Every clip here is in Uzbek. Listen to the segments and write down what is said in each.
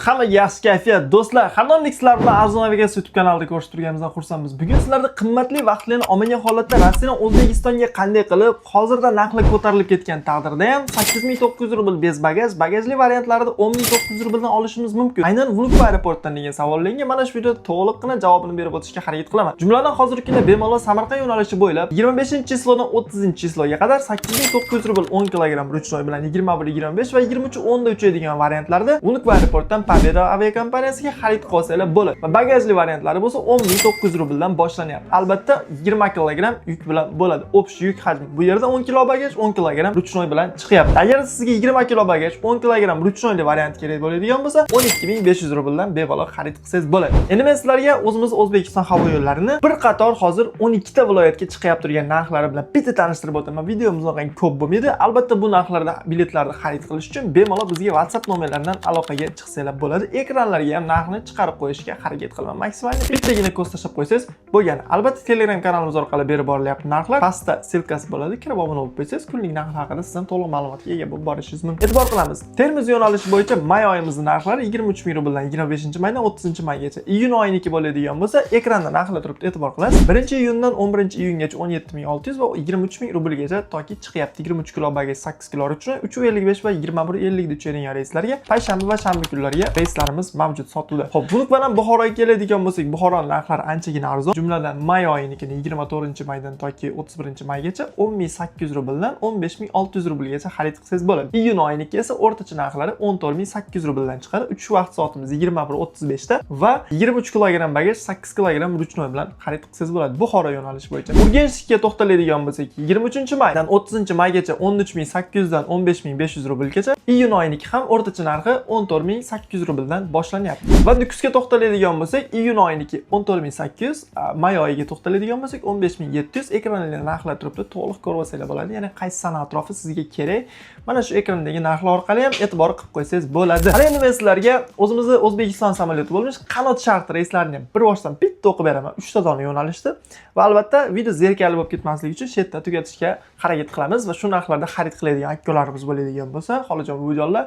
Hammaga yaxshi kayfiyat do'stlar. Hamdamlik sizlar bilan Arzon Navigatsiya YouTube kanalida ko'rishib turganimizdan xursandmiz. Bugun sizlarda qimmatli vaqtlarni olmagan holatda Rossiyadan O'zbekistonga qanday qilib, hozirda narxlar ko'tarilib ketgan taqdirda ham 8900 rubl bez bagajli variantlarida 10900 rubldan olishimiz mumkin. Aynan Vnukovo aeroportdan degan savollarga mana shu videoda to'liqqina javobini berib o'tishga harakat qilaman. Jumladan hozirgi kunda bemalol Samarqand yo'nalishi bo'ylab 25-chizlodan 30-chizloga qadar 8900 rubl 10 kg ruchnoy bilan 21-25 va 23-10 da uchadigan variantlarda Vnukovo aeroportdan Pobeda aviakompaniyasiga xarid qilsanglar bo'ladi. Va bagajli variantlari bo'lsa 10900 rubldan boshlanyapti. Albatta 20 kg yuk bilan bo'ladi. Общий yuk hajmi. Bu yerda 10 kg bagaj, 10 kg ruchnoy bilan chiqyapti. Agar sizga 20 kg bagaj, 10 kg ruchnoyli variant kerak bo'ladigan bo'lsa, 12500 rubldan bemalol xarid qilsangiz bo'ladi. Endi men sizlarga o'zimiz O'zbekiston havo yo'llarini bir qator hozir 12 ta viloyatga chiqyapti turgan narxlari bilan bitta tanishtirib o'taman. Videomiz uzoq ko'p bo'lmaydi. Albatta bu narxlarda biletlarni xarid qilish uchun bemalol bizga WhatsApp nomerlaridan aloqaga chiqsanglar bo'ladi. Ekranlarga ham narxni chiqarib qo'yishga harakat qilaman. Maksimalni bittagina ko'z tashlab qo'ysangiz bo'lgani. Albatta Telegram kanalimiz orqali berib borilyapti narxlar. Pastda silkasi bo'ladi. Kirib obuna bo'lib qo'ysangiz, kunlik narx haqida siz ham to'liq ma'lumotga ega bo'lib borishingiz mumkin. E'tibor qilamiz. Termiz yo'nalishi bo'yicha may oyimizning narxlari 23000 rubldan 25-maydan 30-maygacha. Iyun oyiniki bo'ladigan bo'lsa, ekranda narxlar turibdi. E'tibor qilasiz. 1-iyundan 11-iyungacha 17600 va 23000 rublgacha toki chiqyapti. 23 kg bagaj, 8 kg ruchnoy, 355 va 21:50 da uchadigan reyslarga payshanba va shanba kunlariga reyslarimiz mavjud sotuvda. Xo'p, Vnukovodan Buxoroga keladigan bo'lsak, Buxoro narxlari anchagina arzon. Jumladan may oyinikini 24-maydan toki 31-maygacha 10800 rubldan 15600 rublgacha xarid qilsangiz bo'ladi. Iyun oyiniki esa o'rtacha narxlari 14800 rubldan chiqadi. 3 vaqt soatimiz 21:35 da va 23 kg bagaj, 8 kg ruchnoy bilan xarid qilsangiz bo'ladi. Buxoro yo'nalishi bo'yicha. Urganchga to'xtaladigan bo'lsak, 23-maydan 30-maygacha 13800 dan 15500 rublgacha. Iyun oyiniki ham o'rtacha narxi 14800 rubldan boshlanyapti. Va Nukusga to'xtaladigan bo'lsak, iyun oyiniki 14800, may oyiga to'xtaladigan bo'lsak 15700. Ekranlarda narxlar turibdi, to'liq ko'rib olsanglar bo'ladi. Ya'ni qaysi sana atrofi sizga kerak, mana shu ekrandagi narxlar orqali ham e'tibor qilib qo'ysangiz bo'ladi. Mana endi men sizlarga o'zimizning O'zbekiston samolyoti bo'lmish qanot shart reyslarini bir boshdan bitta o'qib beraman. 3 ta dona yo'nalishda va albatta video zerikali bo'lib ketmasligi uchun shu yerda tugatishga harakat qilamiz va shu narxlarda xarid qiladigan akkalarimiz bo'ladigan bo'lsa, xolajon buvijonlar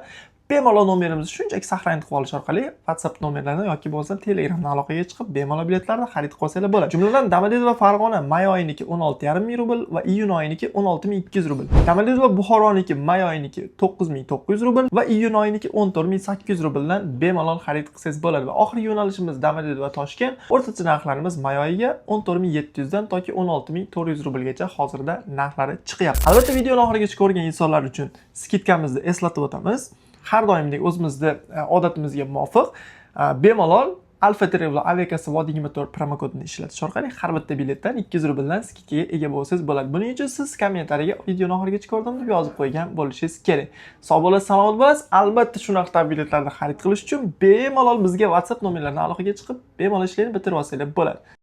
bemalol nomerimizni shunchaki saqlanib qolib olish orqali WhatsApp nomerlaridan yoki bo'lmasa Telegramdan aloqaga chiqib bemalol biletlarni xarid qilsanglar bo'ladi. Jumladan Domodedovo va Farg'ona may oyiniki 16500 rubl va iyun oyiniki 16200 rubl. Domodedovo va Buxoroniki may oyiniki 9900 rubl va iyun oyiniki 14800 rubldan bemalol xarid qilsangiz bo'ladi. Va oxirgi yo'nalishimiz Domodedovo va Toshkent. O'rtacha narxlarimiz may oyiga 14700 dan toki 16400 rublgacha hozirda narxlari chiqyapti. Albatta videoni oxirigacha ko'rgan insonlar uchun skidkamizni eslatib o'tamiz. Har doimdek o'zimizda odatimizga muvofiq bemalol Alfa Travel aviakassa Vodiy 24 promo kodini ishlatish orqali har bitta biletdan 200 rubldan skidkaga ega bo'lsangiz bo'ladi. Buning uchun siz kommentariyaga videoni oxirigacha ko'rdim deb yozib qo'ygan bo'lishingiz kerak. Sog' bo'lasiz, salomat bo'lasiz. Albatta shunaqa biletlarni xarid qilish uchun bemalol bizga WhatsApp nomerlaridan aloqaga chiqib, bemalol ishlarni bitirib olsanglar bo'ladi.